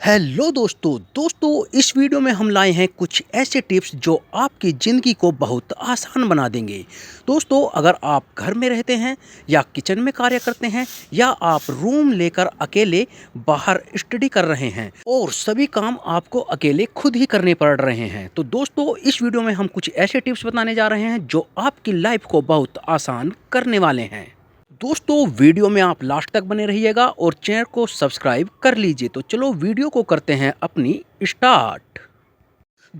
Hello दोस्तों इस video में हम लाए हैं कुछ ऐसे टिप्स जो आपकी ज़िंदगी को बहुत आसान बना देंगे। दोस्तों, अगर आप घर में रहते हैं या किचन में कार्य करते हैं या आप रूम लेकर अकेले बाहर स्टडी कर रहे हैं और सभी काम आपको अकेले खुद ही करने पड़ रहे हैं, तो दोस्तों इस वीडियो में हम कुछ ऐसे टिप्स बताने जा रहे हैं जो आपकी लाइफ को बहुत आसान करने वाले हैं। दोस्तों, वीडियो में आप लास्ट तक बने रहिएगा और चैनल को सब्सक्राइब कर लीजिए। तो चलो वीडियो को करते हैं अपनी स्टार्ट।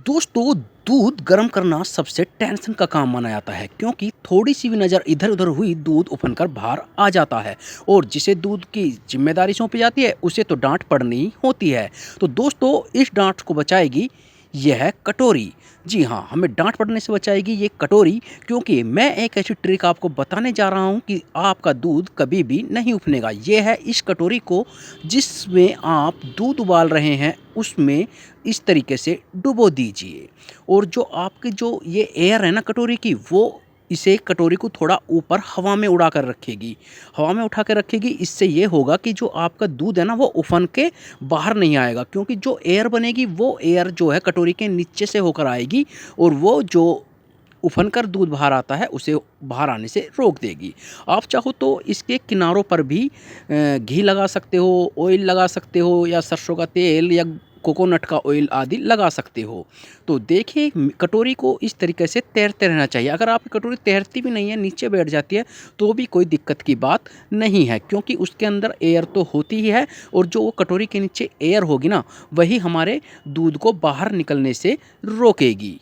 दोस्तों, दूध गर्म करना सबसे टेंशन का काम माना जाता है, क्योंकि थोड़ी सी भी नज़र इधर उधर हुई दूध उफनकर बाहर आ जाता है और जिसे दूध की जिम्मेदारी सौंपी जाती है उसे तो डांट पड़नी होती है। तो दोस्तों, इस डांट को बचाएगी यह है कटोरी। जी हाँ, हमें डांट पड़ने से बचाएगी ये कटोरी, क्योंकि मैं एक ऐसी ट्रिक आपको बताने जा रहा हूँ कि आपका दूध कभी भी नहीं उफनेगा। ये है इस कटोरी को जिसमें आप दूध उबाल रहे हैं उसमें इस तरीके से डुबो दीजिए और जो आपकी जो ये एयर है ना कटोरी की, वो इसे कटोरी को थोड़ा ऊपर हवा में उड़ा कर रखेगी, हवा में उठा कर रखेगी। इससे ये होगा कि जो आपका दूध है ना वो उफन के बाहर नहीं आएगा, क्योंकि जो एयर बनेगी वो एयर जो है कटोरी के नीचे से होकर आएगी और वो जो उफन कर दूध बाहर आता है उसे बाहर आने से रोक देगी। आप चाहो तो इसके किनारों पर भी घी लगा सकते हो, ऑयल लगा सकते हो या सरसों का तेल या कोकोनट का ऑयल आदि लगा सकते हो। तो देखिए, कटोरी को इस तरीके से तैरते रहना चाहिए। अगर आपकी कटोरी तैरती भी नहीं है, नीचे बैठ जाती है, तो भी कोई दिक्कत की बात नहीं है, क्योंकि उसके अंदर एयर तो होती ही है और जो वो कटोरी के नीचे एयर होगी ना, वही हमारे दूध को बाहर निकलने से रोकेगी।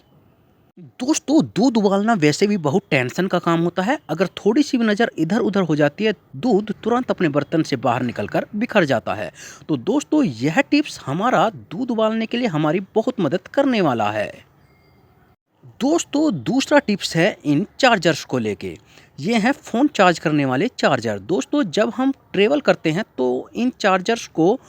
दोस्तों, दूध उबालना वैसे भी बहुत टेंशन का काम होता है। अगर थोड़ी सी भी नज़र इधर उधर हो जाती है, दूध तुरंत अपने बर्तन से बाहर निकलकर बिखर जाता है। तो दोस्तों, यह टिप्स हमारा दूध उबालने के लिए हमारी बहुत मदद करने वाला है। दोस्तों, दूसरा टिप्स है इन चार्जर्स को लेके। ये हैं फ़ोन चार्ज करने वाले चार्जर। दोस्तों, जब हम ट्रैवल करते हैं तो इन चार्जर्स को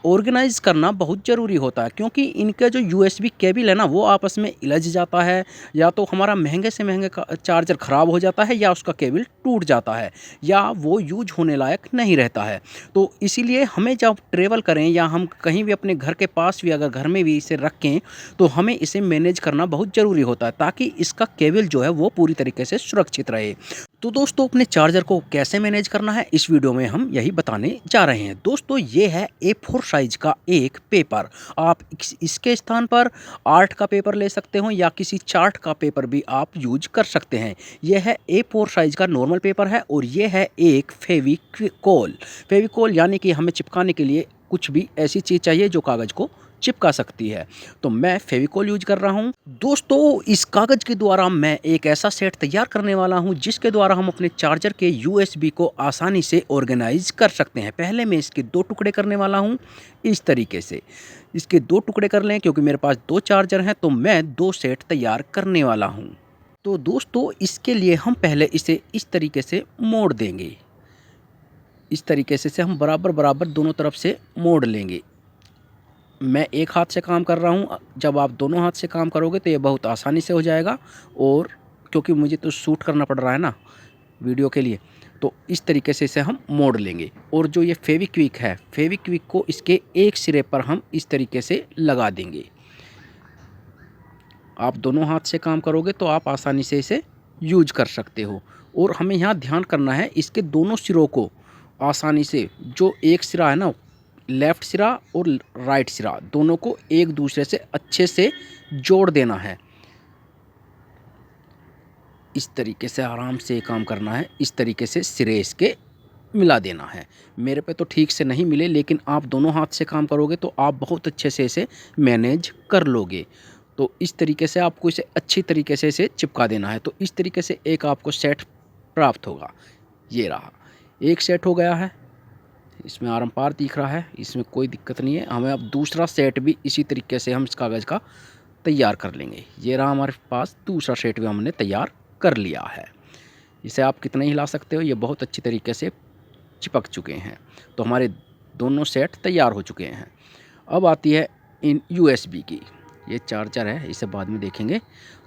ऑर्गेनाइज़ करना बहुत ज़रूरी होता है, क्योंकि इनका जो यूएसबी केबल है ना वो आपस में उलझ जाता है, या तो हमारा महंगे से महंगे का चार्जर ख़राब हो जाता है या उसका केबल टूट जाता है या वो यूज होने लायक नहीं रहता है। तो इसीलिए हमें जब ट्रैवल करें या हम कहीं भी अपने घर के पास भी अगर घर में भी इसे रखें तो हमें इसे मैनेज करना बहुत ज़रूरी होता है, ताकि इसका केबल जो है वो पूरी तरीके से सुरक्षित रहे। तो दोस्तों, अपने चार्जर को कैसे मैनेज करना है इस वीडियो में हम यही बताने जा रहे हैं। दोस्तों, ये है A4 साइज का एक पेपर। आप इसके स्थान पर आर्ट का पेपर ले सकते हो या किसी चार्ट का पेपर भी आप यूज कर सकते हैं। यह है A4 साइज का नॉर्मल पेपर है और ये है एक फेविकोल। फेविकोल यानी कि हमें चिपकाने के लिए कुछ भी ऐसी चीज़ चाहिए जो कागज़ को चिपका सकती है, तो मैं फेविकोल यूज कर रहा हूं। दोस्तों, इस कागज़ के द्वारा मैं एक ऐसा सेट तैयार करने वाला हूं जिसके द्वारा हम अपने चार्जर के यूएसबी को आसानी से ऑर्गेनाइज कर सकते हैं। पहले मैं इसके 2 टुकड़े करने वाला हूं इस तरीके से। इसके 2 टुकड़े कर लें, क्योंकि मेरे पास 2 चार्जर हैं तो मैं 2 सेट तैयार करने वाला हूँ। तो दोस्तों, इसके लिए हम पहले इसे इस तरीके से मोड़ देंगे। इस तरीके से हम बराबर बराबर दोनों तरफ से मोड़ लेंगे। मैं एक हाथ से काम कर रहा हूँ, जब आप दोनों हाथ से काम करोगे तो ये बहुत आसानी से हो जाएगा। और क्योंकि मुझे तो शूट करना पड़ रहा है ना वीडियो के लिए, तो इस तरीके से इसे हम मोड़ लेंगे। और जो ये फेविक्विक है, फेविक्विक को इसके एक सिरे पर हम इस तरीके से लगा देंगे। आप दोनों हाथ से काम करोगे तो आप आसानी से इसे यूज कर सकते हो। और हमें यहाँ ध्यान करना है, इसके दोनों सिरों को आसानी से, जो एक सिरा है ना, लेफ़्ट सिरा और राइट सिरा, दोनों को एक दूसरे से अच्छे से जोड़ देना है। इस तरीके से आराम से काम करना है। इस तरीके से सिरे इसके मिला देना है। मेरे पे तो ठीक से नहीं मिले, लेकिन आप दोनों हाथ से काम करोगे तो आप बहुत अच्छे से इसे मैनेज कर लोगे। तो इस तरीके से आपको इसे अच्छी तरीके से इसे चिपका देना है। तो इस तरीके से एक आपको सेट प्राप्त होगा। ये रहा, एक सेट हो गया है। इसमें आरम पार दिख रहा है, इसमें कोई दिक्कत नहीं है। हमें अब दूसरा सेट भी इसी तरीके से हम इस कागज़ का तैयार कर लेंगे। ये रहा हमारे पास दूसरा सेट भी हमने तैयार कर लिया है। इसे आप कितना ही हिला सकते हो, ये बहुत अच्छी तरीके से चिपक चुके हैं। तो हमारे दोनों सेट तैयार हो चुके हैं। अब आती है इन यूएसबी की। ये चार्जर है, इसे बाद में देखेंगे।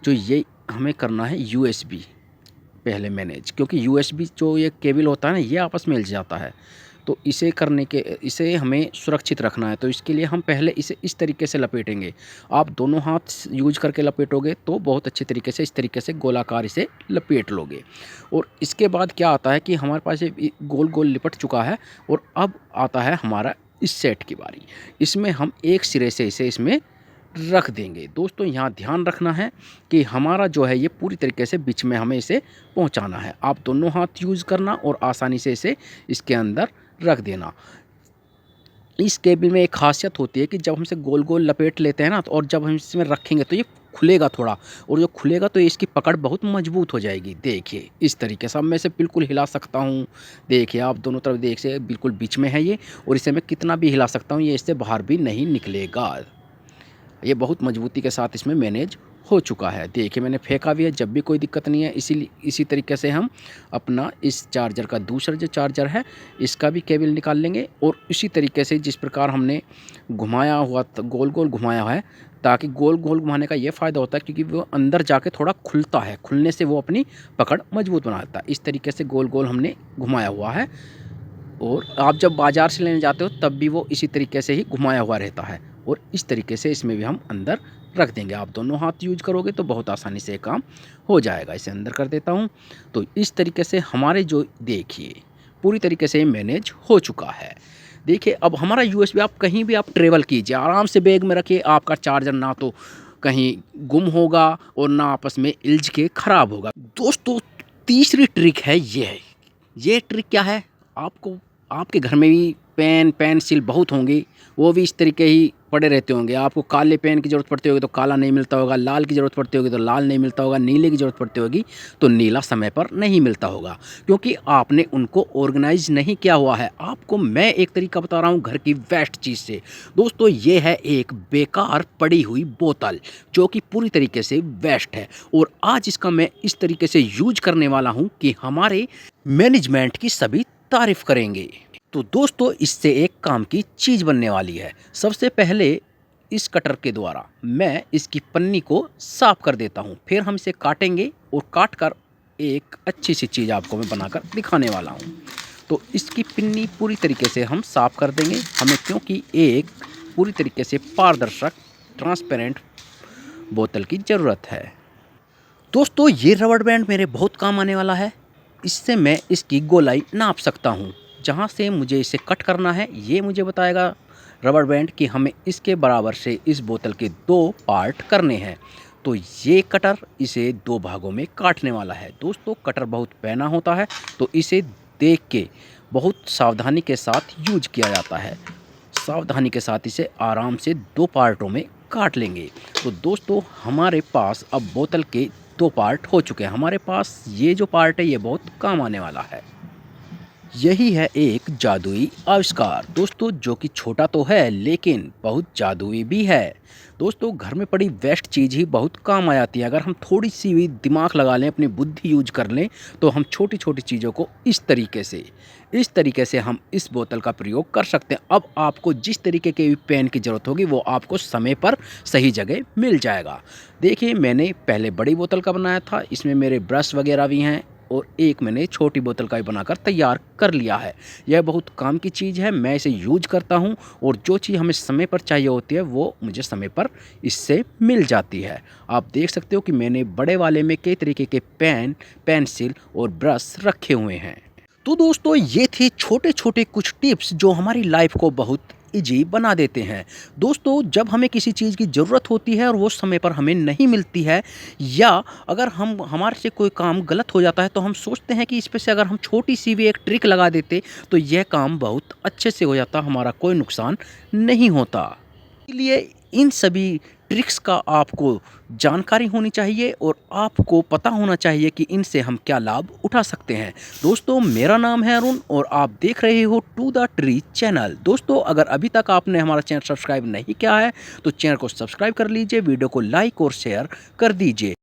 जो ये हमें करना है यूएसबी पहले मैनेज, क्योंकि यूएसबी जो ये केबल होता है ना, ये आपस में मिल जाता है। तो इसे हमें सुरक्षित रखना है। तो इसके लिए हम पहले इसे इस तरीके से लपेटेंगे। आप दोनों हाथ यूज करके लपेटोगे तो बहुत अच्छे तरीके से इस तरीके से गोलाकार इसे लपेट लोगे। और इसके बाद क्या आता है कि हमारे पास ये गोल गोल लिपट चुका है और अब आता है हमारा इस सेट की बारी। इसमें हम एक सिरे से इसे इसमें रख देंगे। दोस्तों यहाँ ध्यान रखना है कि हमारा जो है ये पूरी तरीके से बीच में हमें इसे पहुँचाना है। आप दोनों हाथ यूज़ करना और आसानी से इसे इसके अंदर रख देना। इस केबल में एक खासियत होती है कि जब हम इसे गोल गोल लपेट लेते हैं ना, तो और जब हम इसमें रखेंगे तो ये खुलेगा थोड़ा, और जो खुलेगा तो इसकी पकड़ बहुत मजबूत हो जाएगी। देखिए इस तरीके से अब मैं इसे बिल्कुल हिला सकता हूँ। देखिए आप दोनों तरफ देख से बिल्कुल बीच में है ये, और इसे मैं कितना भी हिला सकता हूँ, ये इससे बाहर भी नहीं निकलेगा। ये बहुत मजबूती के साथ इसमें मैनेज हो चुका है। देखिए मैंने फेंका भी है, जब भी कोई दिक्कत नहीं है। इसी तरीके से हम अपना इस चार्जर का दूसरा जो चार्जर है इसका भी केबल निकाल लेंगे, और इसी तरीके से जिस प्रकार हमने घुमाया हुआ गोल गोल घुमाया है, ताकि गोल गोल घुमाने का ये फ़ायदा होता है क्योंकि वो अंदर जाके थोड़ा खुलता है, खुलने से वो अपनी पकड़ मजबूत बनाता है। इस तरीके से गोल गोल हमने घुमाया हुआ है, और आप जब बाज़ार से लेने जाते हो तब भी वो इसी तरीके से ही घुमाया हुआ रहता है। और इस तरीके से इसमें भी हम अंदर रख देंगे। आप दोनों हाथ यूज करोगे तो बहुत आसानी से काम हो जाएगा। इसे अंदर कर देता हूँ। तो इस तरीके से हमारे जो देखिए पूरी तरीके से मैनेज हो चुका है। देखिए अब हमारा यूएसबी आप कहीं भी आप ट्रेवल कीजिए, आराम से बैग में रखिए। आपका चार्जर ना तो कहीं गुम होगा और ना आपस में इल्झ के ख़राब होगा। दोस्तों तीसरी ट्रिक है ये ट्रिक क्या है, आपको आपके घर में भी पेंसिल बहुत होंगी, वो भी इस तरीके ही पड़े रहते होंगे। आपको काले पेन की ज़रूरत पड़ती होगी तो काला नहीं मिलता होगा, लाल की ज़रूरत पड़ती होगी तो लाल नहीं मिलता होगा, नीले की ज़रूरत पड़ती होगी तो नीला समय पर नहीं मिलता होगा, क्योंकि आपने उनको ऑर्गेनाइज नहीं किया हुआ है। आपको मैं एक तरीका बता रहा हूँ घर की वेस्ट चीज़ से। दोस्तों ये है एक बेकार पड़ी हुई बोतल जो कि पूरी तरीके से वेस्ट है, और आज इसका मैं इस तरीके से यूज करने वाला हूँ कि हमारे मैनेजमेंट की सभी तारीफ करेंगे। तो दोस्तों इससे एक काम की चीज़ बनने वाली है। सबसे पहले इस कटर के द्वारा मैं इसकी पन्नी को साफ कर देता हूँ, फिर हम इसे काटेंगे और काट कर एक अच्छी सी चीज़ आपको मैं बनाकर दिखाने वाला हूँ। तो इसकी पन्नी पूरी तरीके से हम साफ कर देंगे हमें, क्योंकि एक पूरी तरीके से पारदर्शक ट्रांसपेरेंट बोतल की ज़रूरत है। दोस्तों ये रबड़ बैंड मेरे बहुत काम आने वाला है। इससे मैं इसकी गोलाई नाप सकता हूँ। जहाँ से मुझे इसे कट करना है ये मुझे बताएगा रबड़ बैंड कि हमें इसके बराबर से इस बोतल के 2 पार्ट करने हैं। तो ये कटर इसे 2 भागों में काटने वाला है। दोस्तों कटर बहुत पैना होता है, तो इसे देख के बहुत सावधानी के साथ यूज किया जाता है। सावधानी के साथ इसे आराम से 2 पार्टों में काट लेंगे। तो दोस्तों हमारे पास अब बोतल के 2 पार्ट हो चुके हैं। हमारे पास ये जो पार्ट है ये बहुत काम आने वाला है। यही है एक जादुई आविष्कार दोस्तों, जो कि छोटा तो है लेकिन बहुत जादुई भी है। दोस्तों घर में पड़ी वेस्ट चीज़ ही बहुत काम आ जाती है। अगर हम थोड़ी सी भी दिमाग लगा लें, अपनी बुद्धि यूज कर लें, तो हम छोटी छोटी चीज़ों को इस तरीके से हम इस बोतल का प्रयोग कर सकते हैं। अब आपको जिस तरीके के भी पेन की ज़रूरत होगी वो आपको समय पर सही जगह मिल जाएगा। देखिए मैंने पहले बड़ी बोतल का बनाया था, इसमें मेरे ब्रश वगैरह भी हैं, और एक मैंने छोटी बोतल का भी बनाकर तैयार कर लिया है। यह बहुत काम की चीज़ है, मैं इसे यूज करता हूँ, और जो चीज़ हमें समय पर चाहिए होती है वो मुझे समय पर इससे मिल जाती है। आप देख सकते हो कि मैंने बड़े वाले में कई तरीके के पेंसिल और ब्रश रखे हुए हैं। तो दोस्तों ये थे छोटे छोटे कुछ टिप्स जो हमारी लाइफ को बहुत ईजी बना देते हैं। दोस्तों जब हमें किसी चीज़ की ज़रूरत होती है और वो समय पर हमें नहीं मिलती है, या अगर हमारे से कोई काम गलत हो जाता है, तो हम सोचते हैं कि इस पे से अगर हम छोटी सी भी एक ट्रिक लगा देते तो यह काम बहुत अच्छे से हो जाता, हमारा कोई नुकसान नहीं होता। इसलिए इन सभी ट्रिक्स का आपको जानकारी होनी चाहिए और आपको पता होना चाहिए कि इनसे हम क्या लाभ उठा सकते हैं। दोस्तों मेरा नाम है अरुण और आप देख रहे हो टू द ट्री चैनल। दोस्तों अगर अभी तक आपने हमारा चैनल सब्सक्राइब नहीं किया है तो चैनल को सब्सक्राइब कर लीजिए, वीडियो को लाइक और शेयर कर दीजिए।